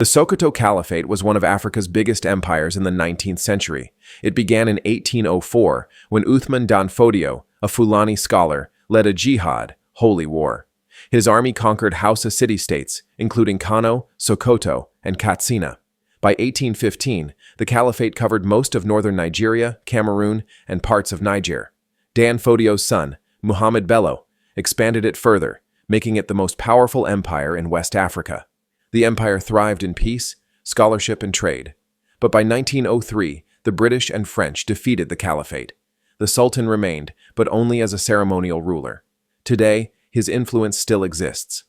The Sokoto Caliphate was one of Africa's biggest empires in the 19th century. It began in 1804 when Uthman Dan Fodio, a Fulani scholar, led a jihad, holy war. His army conquered Hausa city-states, including Kano, Sokoto, and Katsina. By 1815, the Caliphate covered most of northern Nigeria, Cameroon, and parts of Niger. Dan Fodio's son, Muhammad Bello, expanded it further, making it the most powerful empire in West Africa. The empire thrived in peace, scholarship, and trade. But by 1903, the British and French defeated the Caliphate. The Sultan remained, but only as a ceremonial ruler. Today, his influence still exists.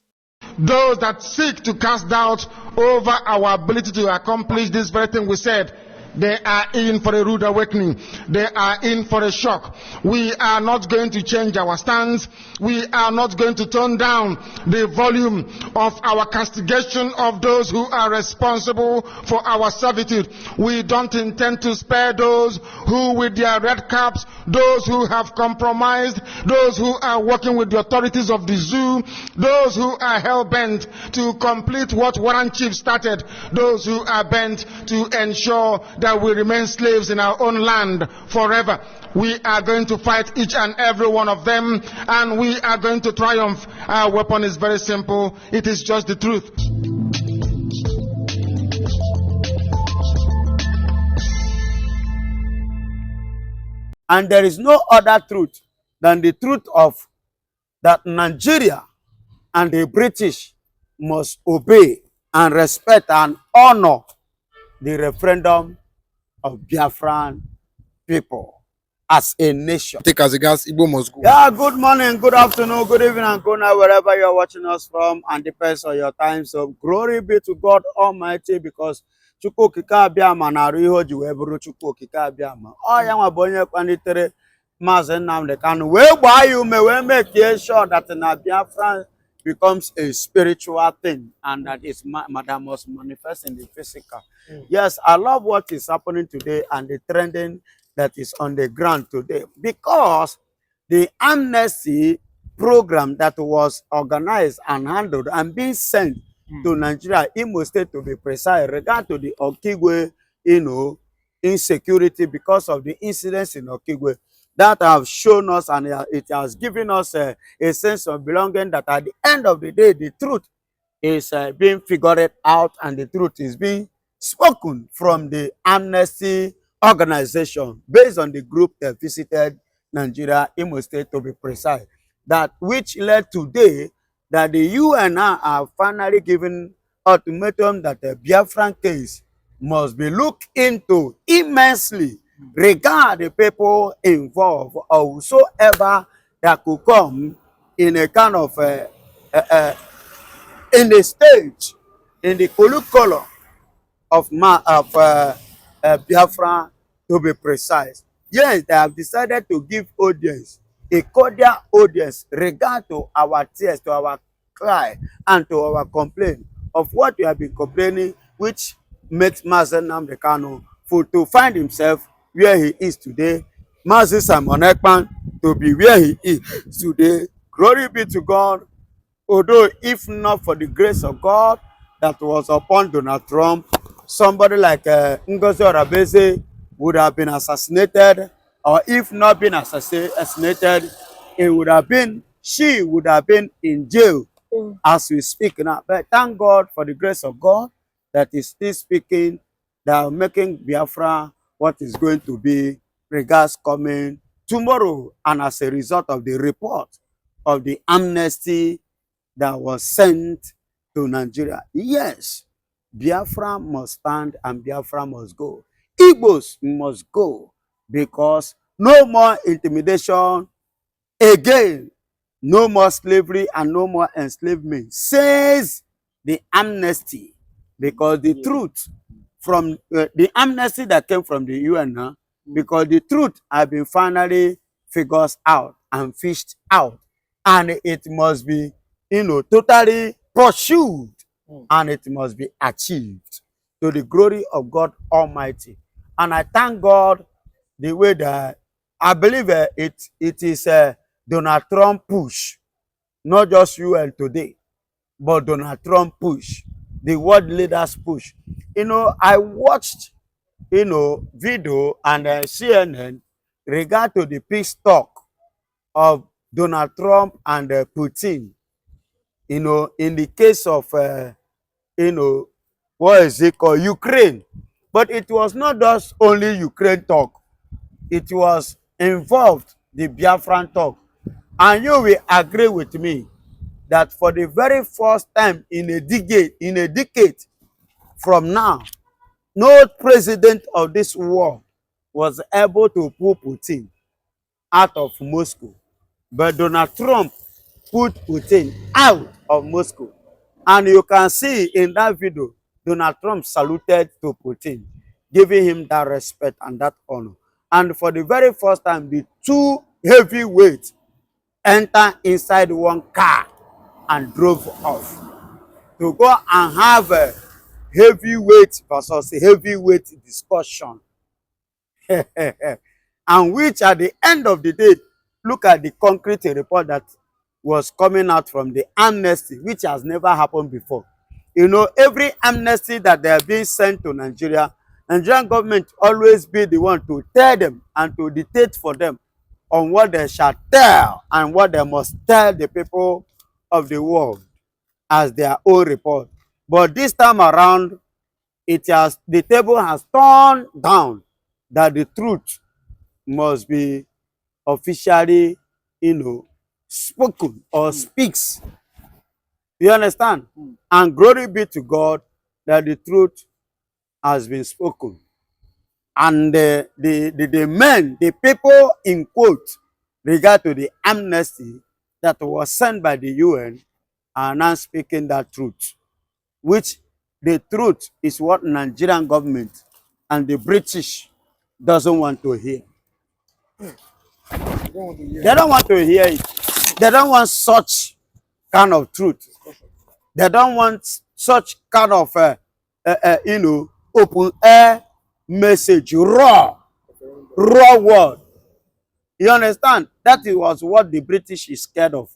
Those that seek to cast doubt over our ability to accomplish this very thing we said, they are in for a rude awakening. They are in for a shock. We are not going to change our stance. We are not going to turn down the volume of our castigation of those who are responsible for our servitude. We don't intend to spare those who with their red caps, those who have compromised, those who are working with the authorities of the zoo, those who are hell-bent to complete what Warren Chief started, those who are bent to ensure that we remain slaves in our own land forever. We are going to fight each and every one of them, and we are going to triumph. Our weapon is very simple. It is just the truth. And there is no other truth than the truth of that Nigeria and the British must obey and respect and honor the referendum of Biafran people as a nation. Take as a gas, Igbo must go. Yeah, good morning, good afternoon, good evening, and good night, wherever you're watching us from, and depends on your time. So glory be to God Almighty, because Chukwu okike abịama na arụ ihe o ji wee bụrụ Chukwu okike abịama. Ọ ya nwa bụ onye kwanitere Maazị Nnamdi Kanu wee gbaa ya ume wee make sure that na Biafra becomes a spiritual thing, and that is that must manifest in the physical. Yes, I love what is happening today and the trending that is on the ground today, because the amnesty program that was organized and handled and being sent to Nigeria, Imo State to be precise, regard to the Okigwe, insecurity because of the incidents in Okigwe that have shown us, and it has given us a sense of belonging, that at the end of the day, the truth is being figured out and the truth is being spoken from the amnesty organization based on the group that visited Nigeria, Imo State to be precise, that which led today that the UN are finally giving ultimatum that the Biafran case must be looked into immensely, regard the people involved or whosoever that could come in a kind of in the stage, in the curriculum of Biafra, to be precise. Yes, they have decided to give audience, a cordial audience, regard to our tears, to our cry, and to our complaint of what we have been complaining, which makes Maazị Nnamdi Kanu to find himself where he is today, Maazị Simon Ekpan to be where he is today. Glory be to God. Although if not for the grace of God that was upon Donald Trump, somebody like Ngozi Orabeze would have been assassinated, or if not been assassinated, she would have been in jail as we speak now. But thank God for the grace of God that is still speaking, that making Biafra what is going to be, regards coming tomorrow, and as a result of the report of the amnesty that was sent to Nigeria. Yes, Biafra must stand and Biafra must go. Igbos must go, because no more intimidation again, no more slavery and no more enslavement, says the amnesty, because the truth from the amnesty that came from the UN, because the truth has been finally figured out and fished out, and it must be, totally pursued, and it must be achieved to the glory of God Almighty. And I thank God the way that I believe it is a Donald Trump push, not just UN today, but Donald Trump push the world leaders push. You know, I watched, you know, video and CNN regard to the peace talk of Donald Trump and Putin. You know, in the case of, you know, what is it called, Ukraine. But it was not just only Ukraine talk. It was involved the Biafran talk. And you will agree with me that for the very first time in a decade from now, no president of this world was able to pull Putin out of Moscow. But Donald Trump put Putin out of Moscow. And you can see in that video, Donald Trump saluted to Putin, giving him that respect and that honor. And for the very first time, the two heavyweights enter inside one car and drove off to go and have a heavyweight versus heavyweight discussion. And which at the end of the day, look at the concrete report that was coming out from the amnesty, which has never happened before. You know, every amnesty that they are being sent to Nigeria, Nigerian government always be the one to tell them and to dictate for them on what they shall tell and what they must tell the people of the world as their own report. But this time around, the table has turned down that the truth must be officially, you know, spoken or speaks. You understand? And glory be to God that the truth has been spoken. And the men, the people in quote, regard to the amnesty that was sent by the UN are now speaking that truth, which the truth is what Nigerian government and the British doesn't want to hear. They don't want to hear it. They don't want such kind of truth. They don't want such kind of, you know, open air message, raw word. You understand? That was what the British is scared of.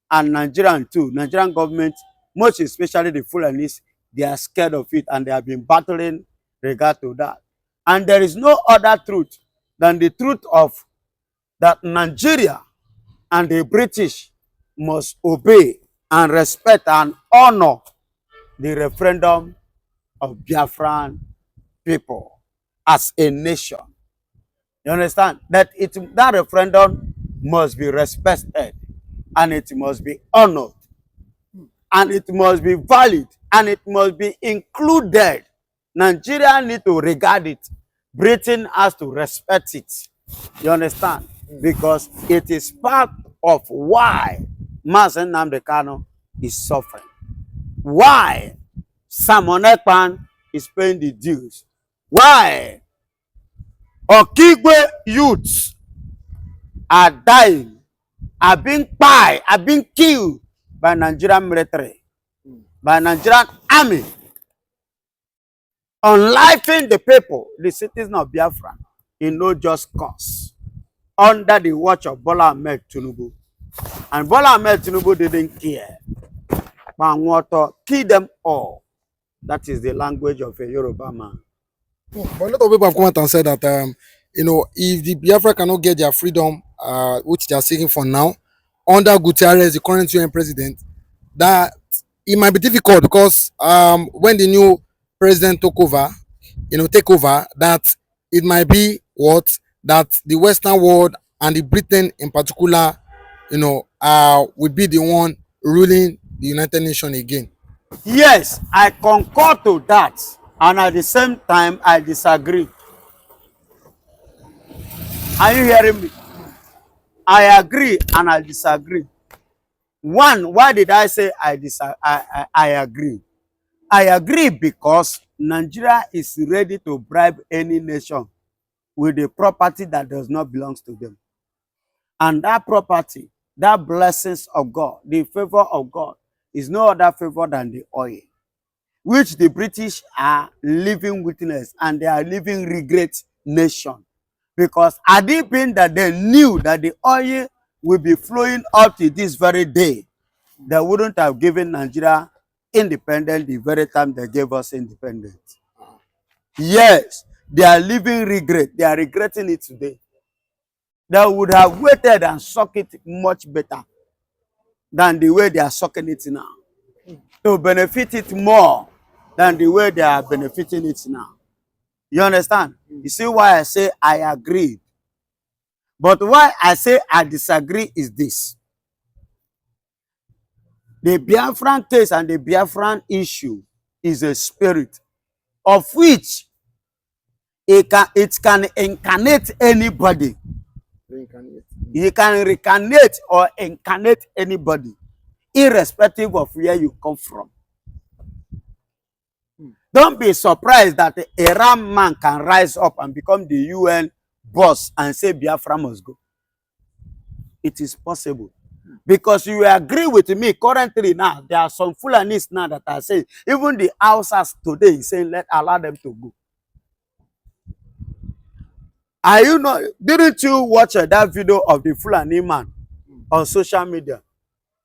And Nigerian too. Nigerian government, most especially the Fulanis, they are scared of it and they have been battling regard to that. And there is no other truth than the truth of that Nigeria and the British must obey and respect and honor the referendum of Biafran people as a nation. You understand? That referendum must be respected and it must be honored and it must be valid and it must be included. Nigeria need to regard it. Britain has to respect it. You understand? Because it is part of why Mazen Nnamdi Kanu is suffering. Why Simon Ekpan is paying the dues. Why Okigwe youths are dying, are being pie, are being killed by Nigerian military, by Nigerian army, unlifing the people, the citizens of Biafra, in no just cause, under the watch of Bola Ahmed Tinubu. And Bola Ahmed Tinubu didn't care. But want to kill them all. That is the language of a Yoruba man. But a lot of people have come out and said that, you know, if the Biafra cannot get their freedom, which they are seeking for now, under Gutierrez, the current UN president, that it might be difficult because when the new president take over, that it might be that the Western world and the Britain in particular, would be the one ruling the United Nations again. Yes, I concur to that, and at the same time, I disagree. Are you hearing me? I agree and I disagree. One, why did I say I agree? I agree because Nigeria is ready to bribe any nation with a property that does not belong to them. And that property, that blessings of God, the favor of God, is no other favor than the oil, which the British are living witness and they are living regret nation. Because had it been that they knew that the oil will be flowing up to this very day, they wouldn't have given Nigeria independent the very time they gave us independence. Yes, they are living regret. They are regretting it today. They would have waited and suck it much better than the way they are sucking it now. To benefit it more than the way they are benefiting it now. You understand? You see why I say I agree. But why I say I disagree is this. The Biafran case and the Biafran issue is a spirit of which it can incarnate anybody. It can reincarnate or incarnate anybody, irrespective of where you come from. Don't be surprised that a ram man can rise up and become the UN boss and say Biafra must go. It is possible. Because you agree with me, currently now, there are some Fulanis now that are saying, even the Hausas today is saying, allow them to go. Are you not, didn't you watch that video of the Fulani man on social media?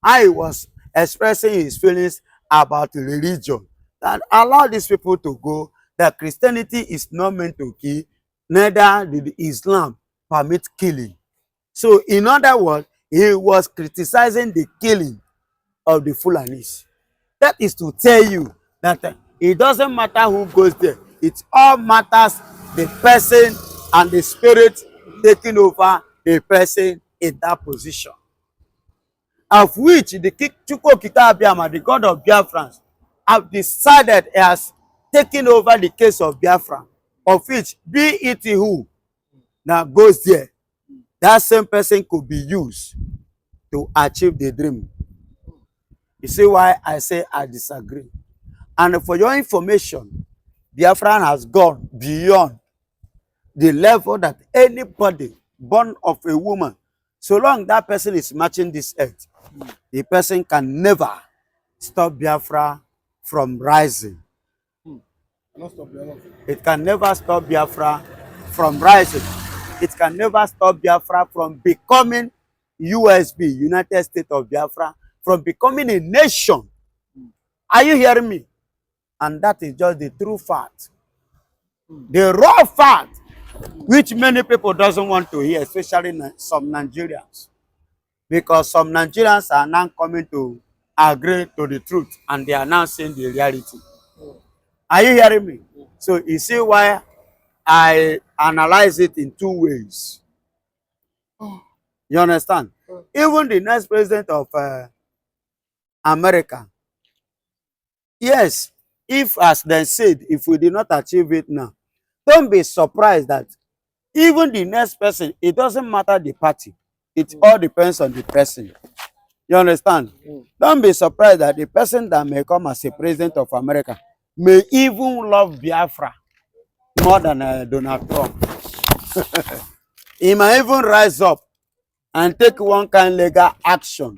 I was expressing his feelings about religion. That allow these people to go, that Christianity is not meant to kill, neither did Islam permit killing. So in other words, he was criticizing the killing of the Fulanis. That is to tell you that it doesn't matter who goes there. It all matters the person and the spirit taking over the person in that position. Of which the Chukwu Abiyama, the God of Biafrans, have decided as taking over the case of Biafra, of which, be it who that goes there, that same person could be used to achieve the dream. You see why I say I disagree. And for your information, Biafran has gone beyond the level that anybody born of a woman, so long that person is matching this earth, the person can never stop Biafra from rising. It can never stop Biafra from rising. It can never stop Biafra from becoming USB, United States of Biafra, from becoming a nation. Are you hearing me? And that is just the true fact. The raw fact, which many people doesn't want to hear, especially some Nigerians. Because some Nigerians are now coming to agree to the truth and they are now seeing the reality. Are you hearing me? So you see why I analyze it in two ways. You understand? Even the next president of America, yes, if as they said, if we did not achieve it now, don't be surprised that even the next person, it doesn't matter the party. It all depends on the person. You understand? Don't be surprised that the person that may come as a president of America may even love Biafra more than Donald Trump. He might even rise up and take one kind of legal action.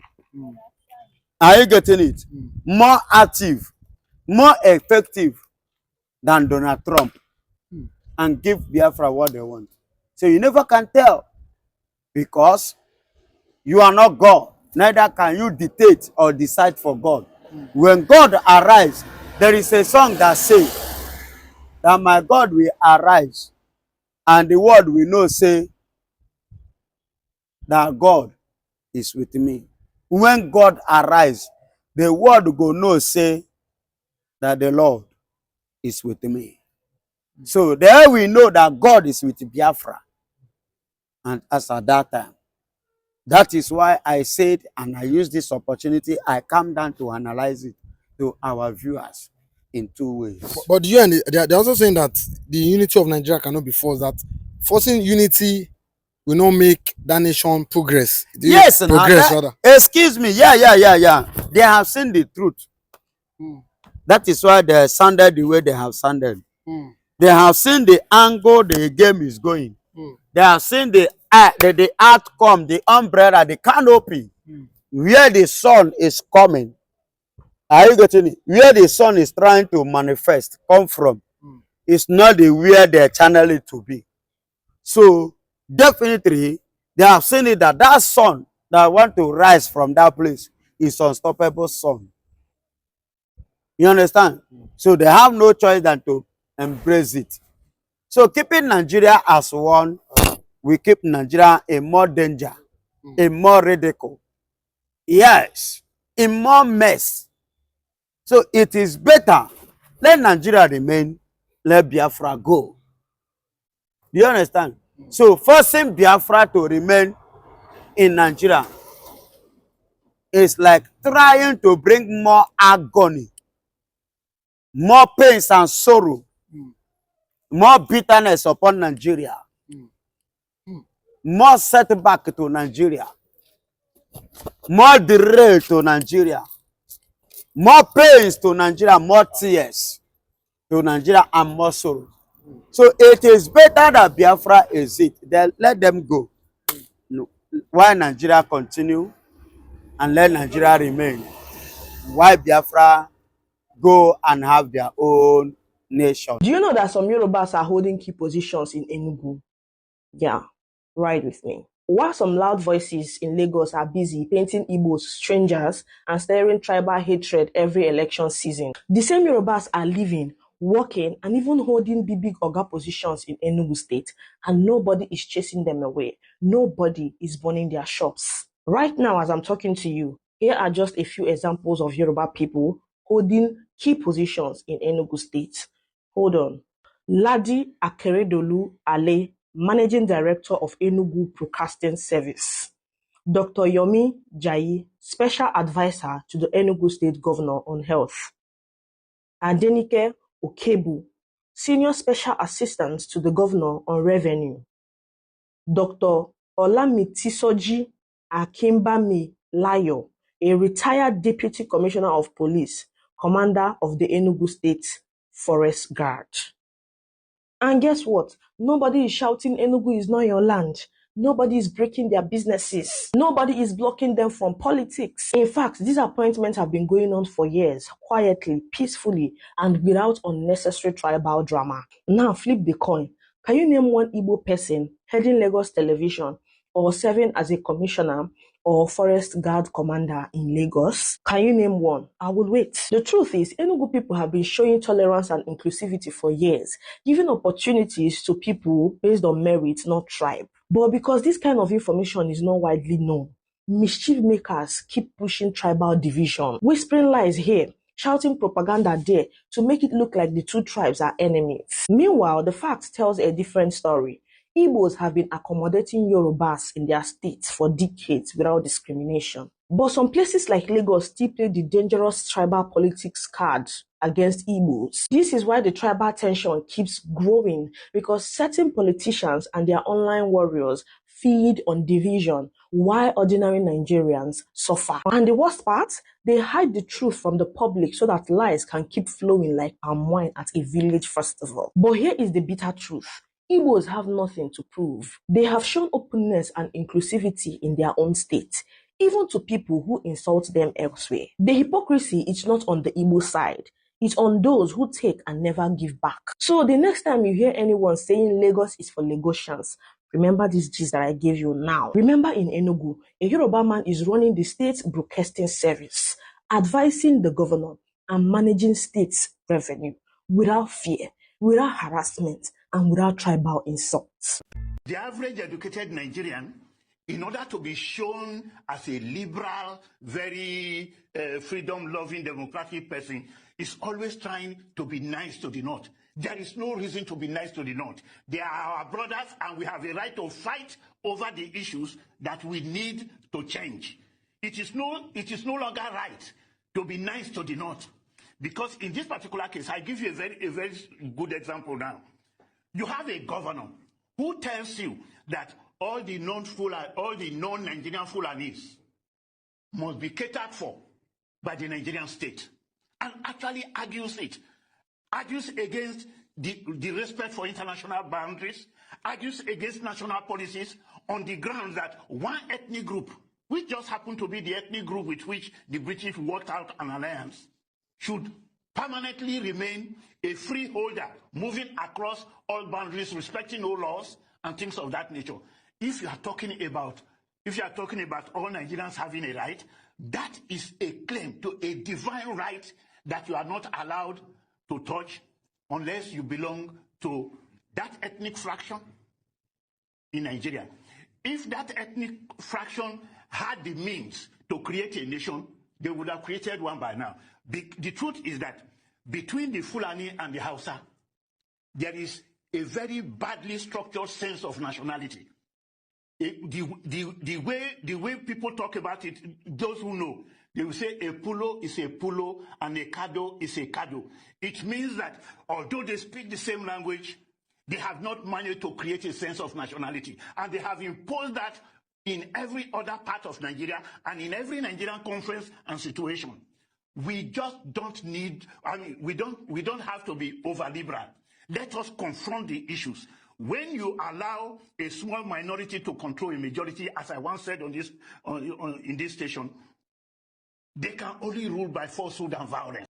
Are you getting it? More active, more effective than Donald Trump, and give Biafra what they want. So you never can tell, because you are not God. Neither can you dictate or decide for God. When God arrives, there is a song that says that my God will arise, and the word we know say that God is with me. When God arrives, the word go know say that the Lord is with me. So there we know that God is with Biafra. And as at that time, that is why I said, and I use this opportunity, I come down to analyze it to our viewers in two ways. But you and they're also saying that the unity of Nigeria cannot be forced. That forcing unity will not make that nation progress. Yes, progress now, rather. excuse me. Yeah. They have seen the truth. That is why they sounded the way they have sounded. They have seen the angle the game is going. They have seen the outcome, the umbrella, the canopy, where the sun is coming. Are you getting it? Where the sun is trying to manifest, come from. It's not the where they channel it to be. So definitely they have seen it that sun that want to rise from that place is unstoppable sun. You understand? So they have no choice than to embrace it. So keeping Nigeria as one, we keep Nigeria in more danger, in more ridicule. Yes, in more mess. So it is better, let Nigeria remain, let Biafra go. Do you understand? So forcing Biafra to remain in Nigeria is like trying to bring more agony, more pains and sorrow, more bitterness upon Nigeria, more setback to Nigeria, more derail to Nigeria, more pains to Nigeria, more tears to Nigeria, and more sorrow. So it is better that Biafra is it. Then let them go. No. Why Nigeria continue and let Nigeria remain? Why Biafra go and have their own nation? Do you know that some Yorubas are holding key positions in Enugu? Yeah, ride with me. While some loud voices in Lagos are busy painting Igbos strangers and stirring tribal hatred every election season, the same Yorubas are living, working, and even holding big Oga positions in Enugu State, and nobody is chasing them away. Nobody is burning their shops. Right now, as I'm talking to you, here are just a few examples of Yoruba people holding key positions in Enugu State. Hold on. Ladi Akeredolu Ale, Managing Director of Enugu Broadcasting Service. Dr. Yomi Jayi, Special Advisor to the Enugu State Governor on Health. Adenike Okebu, Senior Special Assistant to the Governor on Revenue. Dr. Olamitisoji Akimbami Layo, a retired Deputy Commissioner of Police, Commander of the Enugu State Forest Guard. And guess what? Nobody is shouting Enugu is not your land. Nobody is breaking their businesses. Nobody is blocking them from politics. In fact, these appointments have been going on for years, quietly, peacefully, and without unnecessary tribal drama. Now flip the coin. Can you name one Igbo person heading Lagos Television or serving as a commissioner or forest guard commander in Lagos? Can you name one? I will wait. The truth is, Enugu people have been showing tolerance and inclusivity for years, giving opportunities to people based on merit, not tribe. But because this kind of information is not widely known, mischief makers keep pushing tribal division, whispering lies here, shouting propaganda there to make it look like the two tribes are enemies. Meanwhile, the fact tells a different story. Igbos have been accommodating Yorubas in their states for decades without discrimination. But some places like Lagos still play the dangerous tribal politics card against Igbos. This is why the tribal tension keeps growing, because certain politicians and their online warriors feed on division while ordinary Nigerians suffer. And the worst part, they hide the truth from the public so that lies can keep flowing like palm wine at a village festival. But here is the bitter truth. Igbos have nothing to prove. They have shown openness and inclusivity in their own state, even to people who insult them elsewhere. The hypocrisy is not on the Igbo side. It's on those who take and never give back. So the next time you hear anyone saying Lagos is for Lagosians, remember this gist that I gave you now. Remember in Enugu, a Yoruba man is running the state broadcasting service, advising the governor and managing state's revenue without fear, without harassment, and without tribal insults. The average educated Nigerian, in order to be shown as a liberal, very freedom-loving, democratic person, is always trying to be nice to the North. There is no reason to be nice to the North. They are our brothers, and we have a right to fight over the issues that we need to change. It is no longer right to be nice to the North. Because in this particular case, I give you a very good example now. You have a governor who tells you that all the non-Nigerian Fulanis must be catered for by the Nigerian state, and actually argues against the respect for international boundaries, argues against national policies on the grounds that one ethnic group, which just happened to be the ethnic group with which the British worked out an alliance, should permanently remain a freeholder, moving across all boundaries, respecting no laws and things of that nature. If you are talking about all Nigerians having a right, that is a claim to a divine right that you are not allowed to touch unless you belong to that ethnic fraction in Nigeria. If that ethnic fraction had the means to create a nation, they would have created one by now. The truth is that between the Fulani and the Hausa, there is a very badly structured sense of nationality. The way people talk about it, those who know, they will say a pulo is a pulo and a kado is a kado. It means that although they speak the same language, they have not managed to create a sense of nationality. And they have imposed that in every other part of Nigeria and in every Nigerian conference and situation. We just don't need, we don't have to be over-liberal. Let us confront the issues. When you allow a small minority to control a majority, as I once said in this station, they can only rule by falsehood and violence.